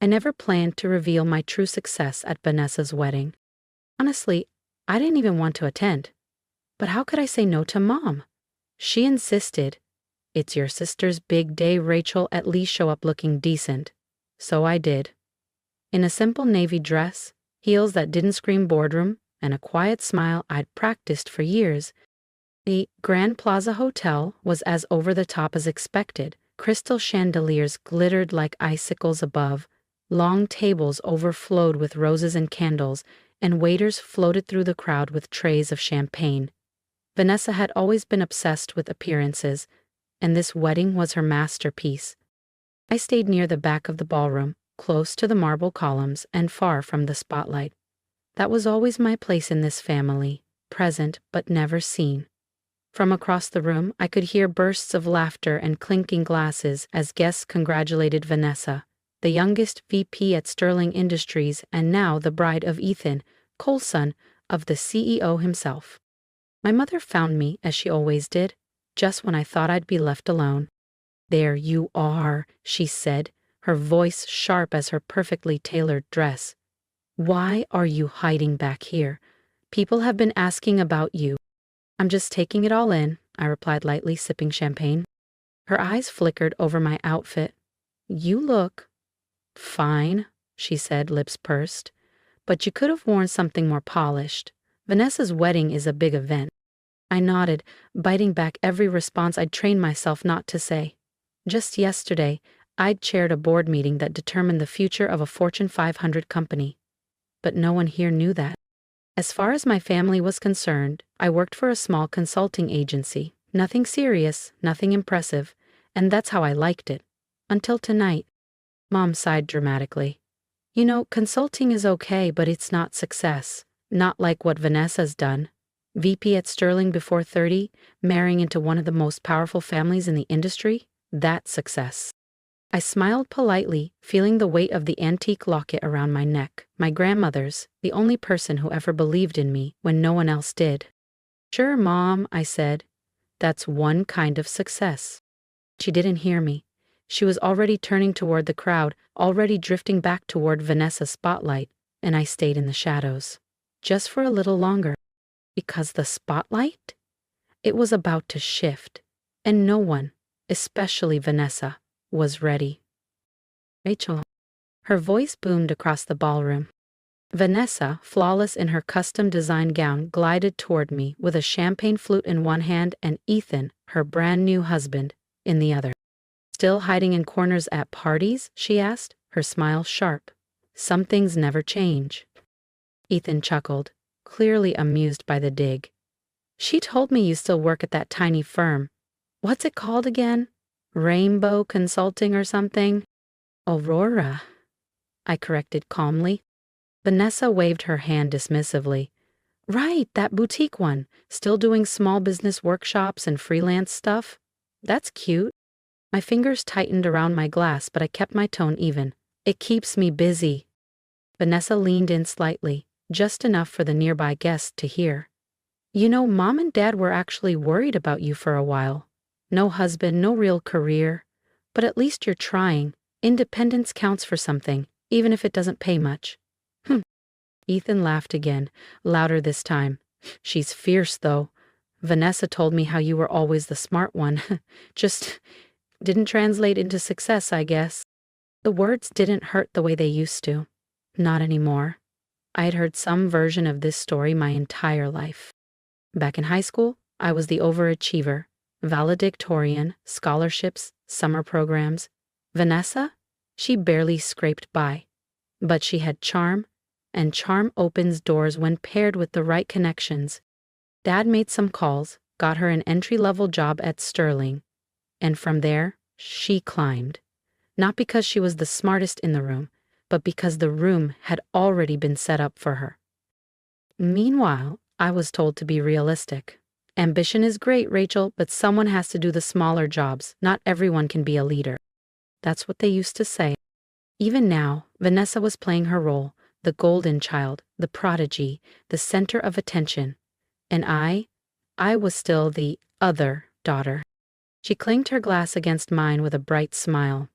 I never planned to reveal my true success at Vanessa's wedding. Honestly, I didn't even want to attend. But how could I say no to Mom? She insisted, "It's your sister's big day, Rachel, at least show up looking decent." So I did. In a simple navy dress, heels that didn't scream boardroom, and a quiet smile I'd practiced for years. The Grand Plaza Hotel was as over the top as expected. Crystal chandeliers glittered like icicles above, long tables overflowed with roses and candles, and waiters floated through the crowd with trays of champagne. Vanessa had always been obsessed with appearances, and this wedding was her masterpiece. I stayed near the back of the ballroom, close to the marble columns and far from the spotlight. That was always my place in this family, present but never seen. From across the room, I could hear bursts of laughter and clinking glasses as guests congratulated Vanessa, the youngest VP at Sterling Industries and now the bride of Ethan, co-son of the CEO himself. My mother found me, as she always did, just when I thought I'd be left alone. "There you are," she said, her voice sharp as her perfectly tailored dress. "Why are you hiding back here? People have been asking about you." "I'm just taking it all in," I replied lightly, sipping champagne. Her eyes flickered over my outfit. "You look fine," she said, lips pursed. "But you could have worn something more polished. Vanessa's wedding is a big event." I nodded, biting back every response I'd trained myself not to say. Just yesterday, I'd chaired a board meeting that determined the future of a Fortune 500 company. But no one here knew that. As far as my family was concerned, I worked for a small consulting agency. Nothing serious, nothing impressive, and that's how I liked it. Until tonight. Mom sighed dramatically. "You know, consulting is okay, but it's not success. Not like what Vanessa's done. VP at Sterling before 30, marrying into one of the most powerful families in the industry? That's success." I smiled politely, feeling the weight of the antique locket around my neck, my grandmother's, the only person who ever believed in me when no one else did. "Sure, Mom," I said. "That's one kind of success." She didn't hear me. She was already turning toward the crowd, already drifting back toward Vanessa's spotlight, and I stayed in the shadows. Just for a little longer. Because the spotlight? It was about to shift, and no one, especially Vanessa, was ready. "Rachel." Her voice boomed across the ballroom. Vanessa, flawless in her custom-designed gown, glided toward me with a champagne flute in one hand and Ethan, her brand-new husband, in the other. "Still hiding in corners at parties?" she asked, her smile sharp. "Some things never change." Ethan chuckled, clearly amused by the dig. "She told me you still work at that tiny firm. What's it called again? Rainbow Consulting or something?" "Aurora," I corrected calmly. Vanessa waved her hand dismissively. "Right, that boutique one. Still doing small business workshops and freelance stuff? That's cute." My fingers tightened around my glass, but I kept my tone even. "It keeps me busy." Vanessa leaned in slightly, just enough for the nearby guests to hear. "You know, Mom and Dad were actually worried about you for a while. No husband, no real career. But at least you're trying. Independence counts for something, even if it doesn't pay much." Ethan laughed again, louder this time. "She's fierce, though. Vanessa told me how you were always the smart one. Just didn't translate into success, I guess." The words didn't hurt the way they used to. Not anymore. I had heard some version of this story my entire life. Back in high school, I was the overachiever. Valedictorian, scholarships, summer programs. Vanessa? She barely scraped by. But she had charm, and charm opens doors when paired with the right connections. Dad made some calls, got her an entry-level job at Sterling, and from there, she climbed. Not because she was the smartest in the room, but because the room had already been set up for her. Meanwhile, I was told to be realistic. "Ambition is great, Rachel, but someone has to do the smaller jobs. Not everyone can be a leader." That's what they used to say. Even now, Vanessa was playing her role, the golden child, the prodigy, the center of attention. And I was still the other daughter. She clinked her glass against mine with a bright smile.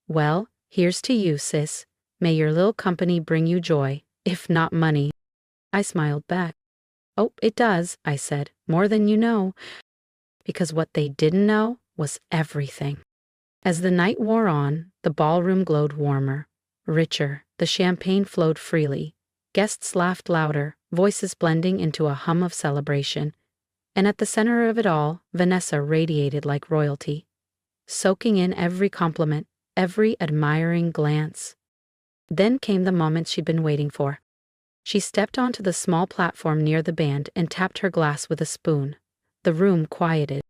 "Well, here's to you, sis. May your little company bring you joy, if not money. I smiled back. Oh, it does, I said, more than you know. Because what they didn't know was everything. As the night wore on, the ballroom glowed warmer, richer, the champagne flowed freely. Guests laughed louder, voices blending into a hum of celebration. And at the center of it all, Vanessa radiated like royalty, soaking in every compliment, every admiring glance. Then came the moment she'd been waiting for. She stepped onto the small platform near the band and tapped her glass with a spoon. The room quieted.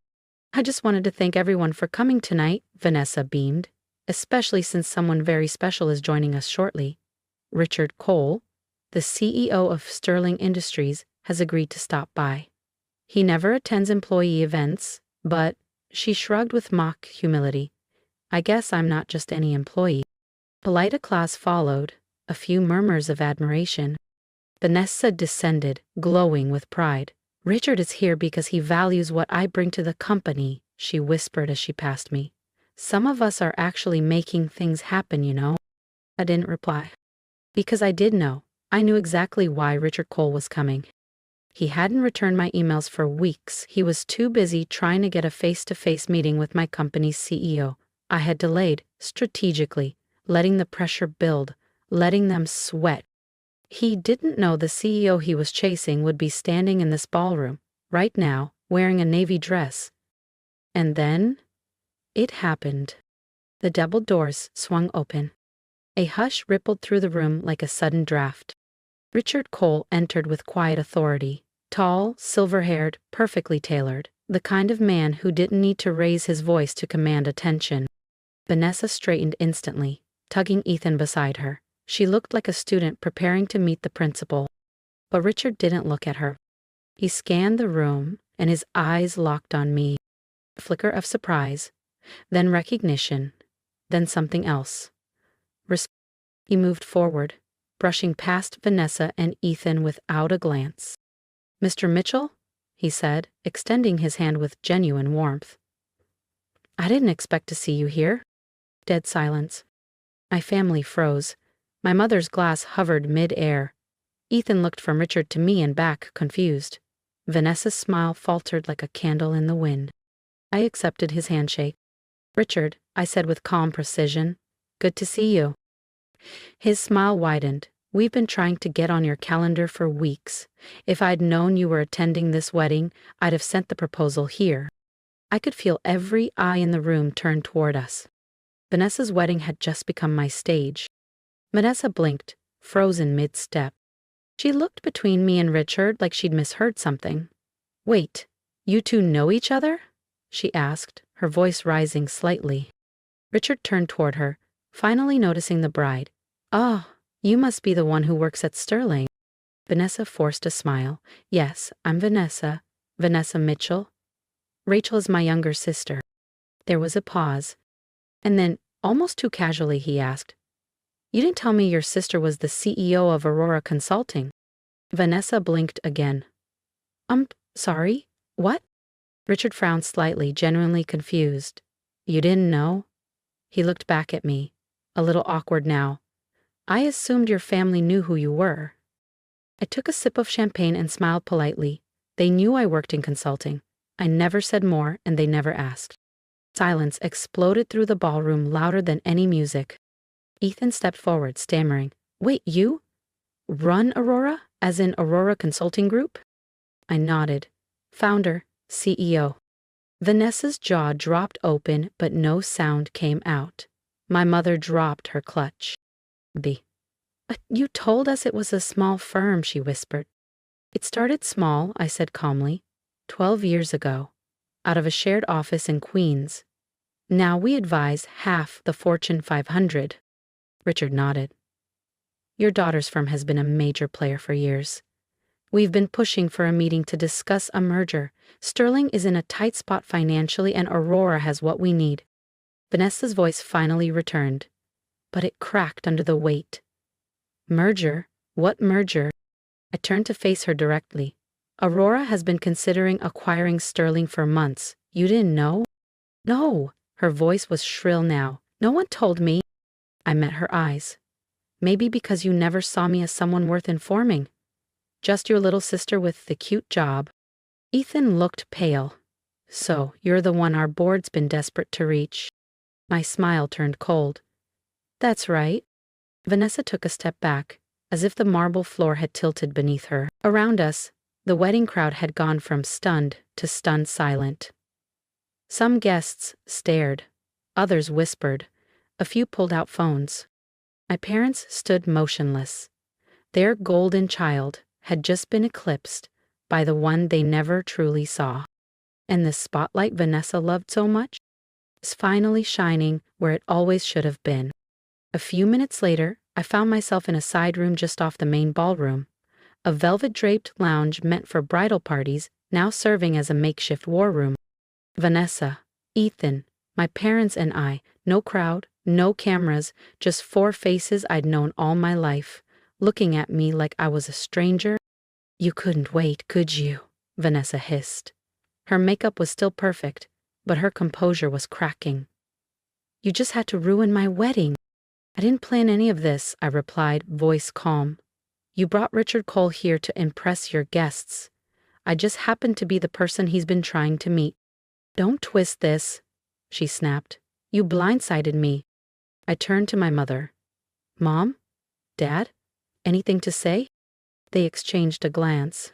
I just wanted to thank everyone for coming tonight, Vanessa beamed, especially since someone very special is joining us shortly. Richard Cole, the CEO of Sterling Industries, has agreed to stop by. He never attends employee events, but, she shrugged with mock humility, I guess I'm not just any employee. Polite applause followed, a few murmurs of admiration. Vanessa descended, glowing with pride. Richard is here because he values what I bring to the company, she whispered as she passed me. Some of us are actually making things happen, you know. I didn't reply. Because I did know. I knew exactly why Richard Cole was coming. He hadn't returned my emails for weeks. He was too busy trying to get a face-to-face meeting with my company's CEO. I had delayed, strategically, letting the pressure build, letting them sweat. He didn't know the CEO he was chasing would be standing in this ballroom, right now, wearing a navy dress. And then, it happened. The double doors swung open. A hush rippled through the room like a sudden draft. Richard Cole entered with quiet authority, tall, silver-haired, perfectly tailored, the kind of man who didn't need to raise his voice to command attention. Vanessa straightened instantly, tugging Ethan beside her. She looked like a student preparing to meet the principal. But Richard didn't look at her. He scanned the room, and his eyes locked on me. A flicker of surprise, then recognition, then something else. He moved forward, brushing past Vanessa and Ethan without a glance. Mr. Mitchell, he said, extending his hand with genuine warmth. I didn't expect to see you here. Dead silence. My family froze. My mother's glass hovered mid-air. Ethan looked from Richard to me and back, confused. Vanessa's smile faltered like a candle in the wind. I accepted his handshake. Richard, I said with calm precision, good to see you. His smile widened. We've been trying to get on your calendar for weeks. If I'd known you were attending this wedding, I'd have sent the proposal here. I could feel every eye in the room turn toward us. Vanessa's wedding had just become my stage. Vanessa blinked, frozen mid-step. She looked between me and Richard like she'd misheard something. Wait, you two know each other? She asked, her voice rising slightly. Richard turned toward her, finally noticing the bride. Oh, you must be the one who works at Sterling. Vanessa forced a smile. Yes, I'm Vanessa. Vanessa Mitchell. Rachel is my younger sister. There was a pause. And then, almost too casually, he asked, You didn't tell me your sister was the CEO of Aurora Consulting. Vanessa blinked again. Sorry, what? Richard frowned slightly, genuinely confused. You didn't know? He looked back at me, a little awkward now. I assumed your family knew who you were. I took a sip of champagne and smiled politely. They knew I worked in consulting. I never said more, and they never asked. Silence exploded through the ballroom louder than any music. Ethan stepped forward, stammering, Wait, you? Run Aurora? As in Aurora Consulting Group? I nodded. Founder, CEO. Vanessa's jaw dropped open, but no sound came out. My mother dropped her clutch. You told us it was a small firm, she whispered. It started small, I said calmly, 12 years ago, out of a shared office in Queens. Now we advise half the Fortune 500. Richard nodded. Your daughter's firm has been a major player for years. We've been pushing for a meeting to discuss a merger. Sterling is in a tight spot financially and Aurora has what we need. Vanessa's voice finally returned, but it cracked under the weight. Merger? What merger? I turned to face her directly. Aurora has been considering acquiring Sterling for months. You didn't know? No. Her voice was shrill now. No one told me. I met her eyes. Maybe because you never saw me as someone worth informing. Just your little sister with the cute job. Ethan looked pale. So, you're the one our board's been desperate to reach. My smile turned cold. That's right. Vanessa took a step back, as if the marble floor had tilted beneath her. Around us, the wedding crowd had gone from stunned to stunned silent. Some guests stared, others whispered, a few pulled out phones. My parents stood motionless. Their golden child had just been eclipsed by the one they never truly saw. And the spotlight Vanessa loved so much was finally shining where it always should have been. A few minutes later, I found myself in a side room just off the main ballroom, a velvet-draped lounge meant for bridal parties, now serving as a makeshift war room. Vanessa, Ethan, my parents and I, no crowd, no cameras, just four faces I'd known all my life, looking at me like I was a stranger. You couldn't wait, could you? Vanessa hissed. Her makeup was still perfect, but her composure was cracking. You just had to ruin my wedding. I didn't plan any of this, I replied, voice calm. You brought Richard Cole here to impress your guests. I just happened to be the person he's been trying to meet. Don't twist this, she snapped. You blindsided me. I turned to my mother. Mom? Dad? Anything to say? They exchanged a glance.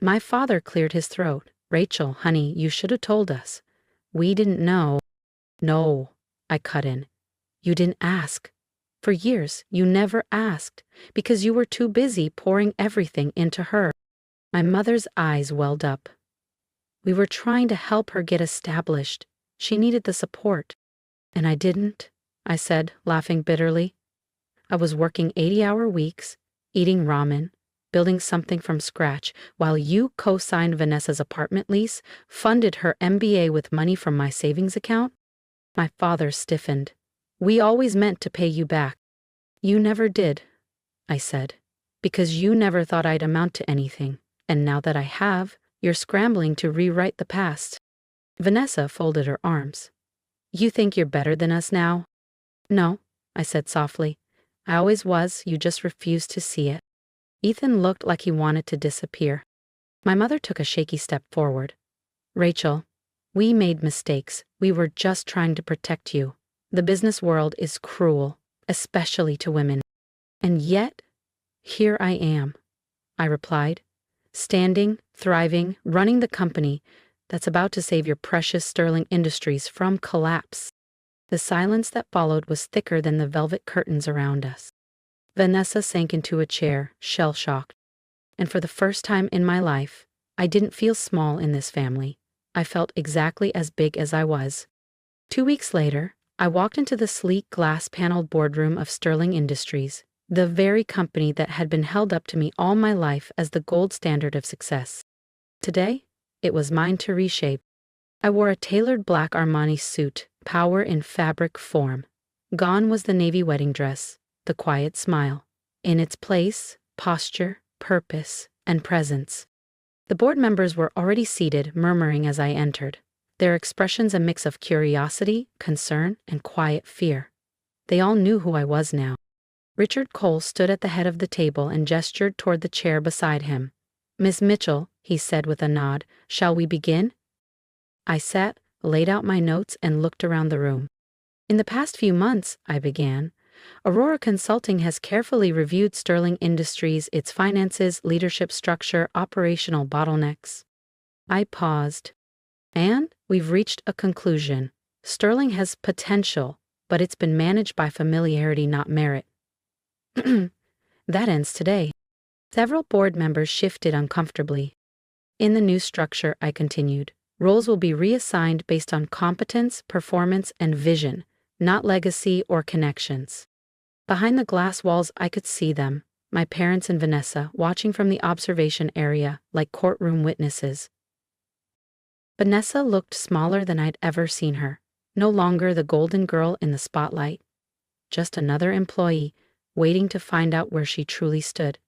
My father cleared his throat. Rachel, honey, you should have told us. We didn't know. No, I cut in. You didn't ask. For years, you never asked, because you were too busy pouring everything into her. My mother's eyes welled up. We were trying to help her get established. She needed the support. And I didn't, I said, laughing bitterly. I was working 80-hour weeks, eating ramen, building something from scratch, while you co-signed Vanessa's apartment lease, funded her MBA with money from my savings account. My father stiffened. We always meant to pay you back. You never did, I said, because you never thought I'd amount to anything, and now that I have, you're scrambling to rewrite the past. Vanessa folded her arms. You think you're better than us now? No, I said softly. I always was, you just refused to see it. Ethan looked like he wanted to disappear. My mother took a shaky step forward. Rachel, we made mistakes. We were just trying to protect you. The business world is cruel, especially to women. And yet, here I am, I replied, standing, thriving, running the company that's about to save your precious Sterling Industries from collapse. The silence that followed was thicker than the velvet curtains around us. Vanessa sank into a chair, shell-shocked. And for the first time in my life, I didn't feel small in this family. I felt exactly as big as I was. 2 weeks later, I walked into the sleek glass-paneled boardroom of Sterling Industries, the very company that had been held up to me all my life as the gold standard of success. Today, it was mine to reshape. I wore a tailored black Armani suit, power in fabric form. Gone was the navy wedding dress, the quiet smile. In its place, posture, purpose, and presence. The board members were already seated, murmuring as I entered, their expressions a mix of curiosity, concern, and quiet fear. They all knew who I was now. Richard Cole stood at the head of the table and gestured toward the chair beside him. Miss Mitchell, he said with a nod, shall we begin? I sat, laid out my notes, and looked around the room. In the past few months, I began, Aurora Consulting has carefully reviewed Sterling Industries, its finances, leadership structure, operational bottlenecks. I paused. And we've reached a conclusion. Sterling has potential, but it's been managed by familiarity, not merit. That ends today. Several board members shifted uncomfortably. In the new structure, I continued, roles will be reassigned based on competence, performance, and vision, not legacy or connections. Behind the glass walls, I could see them, my parents and Vanessa, watching from the observation area like courtroom witnesses. Vanessa looked smaller than I'd ever seen her, no longer the golden girl in the spotlight. Just another employee, waiting to find out where she truly stood.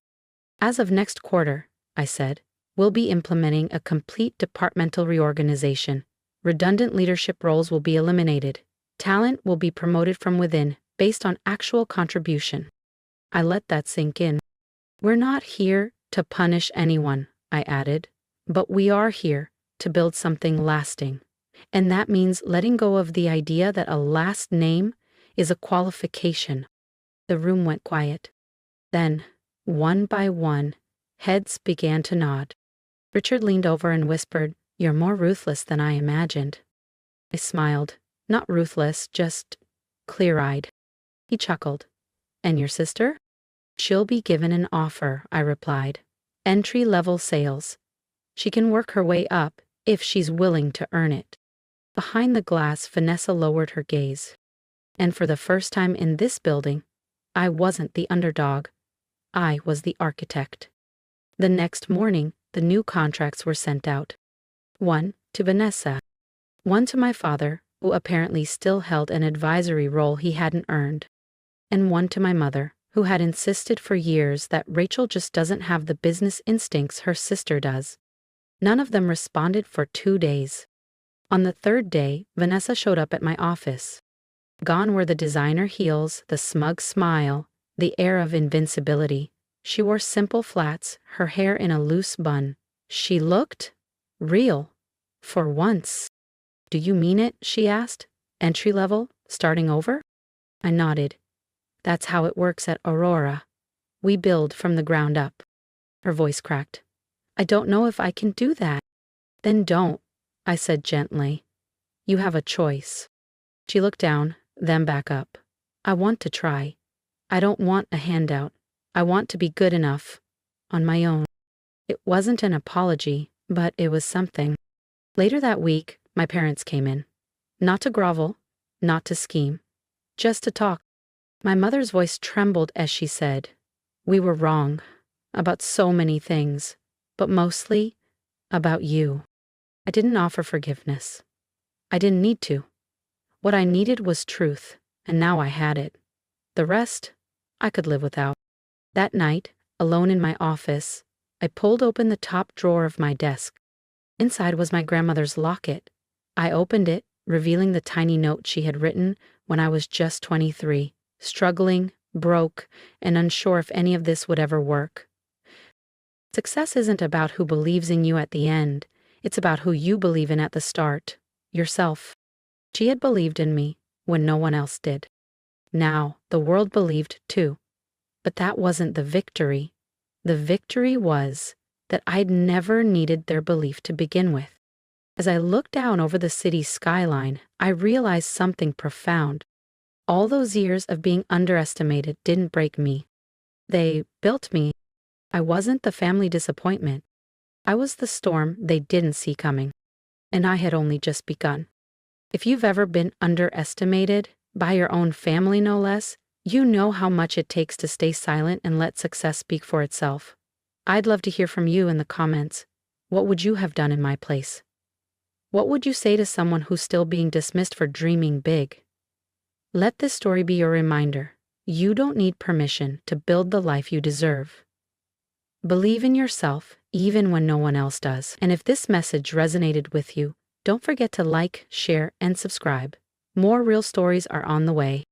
As of next quarter, I said, we'll be implementing a complete departmental reorganization. Redundant leadership roles will be eliminated. Talent will be promoted from within, based on actual contribution. I let that sink in. We're not here to punish anyone, I added, but we are here to build something lasting. And that means letting go of the idea that a last name is a qualification. The room went quiet. Then, one by one, heads began to nod. Richard leaned over and whispered, "You're more ruthless than I imagined." I smiled. Not ruthless, just clear-eyed. He chuckled. "And your sister?" "She'll be given an offer," I replied. "Entry-level sales. She can work her way up if she's willing to earn it." Behind the glass, Vanessa lowered her gaze. And for the first time in this building, I wasn't the underdog. I was the architect. The next morning, the new contracts were sent out. One to Vanessa. One to my father, who apparently still held an advisory role he hadn't earned. And one to my mother, who had insisted for years that Rachel just doesn't have the business instincts her sister does. None of them responded for 2 days. On the third day, Vanessa showed up at my office. Gone were the designer heels, the smug smile, the air of invincibility. She wore simple flats, her hair in a loose bun. She looked real. For once. "Do you mean it?" she asked. "Entry level? Starting over?" I nodded. "That's how it works at Aurora. We build from the ground up." Her voice cracked. "I don't know if I can do that." "Then don't," I said gently. "You have a choice." She looked down, then back up. "I want to try. I don't want a handout. I want to be good enough. On my own." It wasn't an apology, but it was something. Later that week, my parents came in. Not to grovel, not to scheme. Just to talk. My mother's voice trembled as she said, "We were wrong. About so many things. But mostly, about you." I didn't offer forgiveness. I didn't need to. What I needed was truth, and now I had it. The rest, I could live without. That night, alone in my office, I pulled open the top drawer of my desk. Inside was my grandmother's locket. I opened it, revealing the tiny note she had written when I was just 23, struggling, broke, and unsure if any of this would ever work. Success isn't about who believes in you at the end. It's about who you believe in at the start. Yourself. She had believed in me when no one else did. Now, the world believed too. But that wasn't the victory. The victory was that I'd never needed their belief to begin with. As I looked down over the city's skyline, I realized something profound. All those years of being underestimated didn't break me. They built me. I wasn't the family disappointment. I was the storm they didn't see coming. And I had only just begun. If you've ever been underestimated, by your own family no less, you know how much it takes to stay silent and let success speak for itself. I'd love to hear from you in the comments. What would you have done in my place? What would you say to someone who's still being dismissed for dreaming big? Let this story be your reminder. You don't need permission to build the life you deserve. Believe in yourself, even when no one else does. And if this message resonated with you, don't forget to like, share, and subscribe. More real stories are on the way.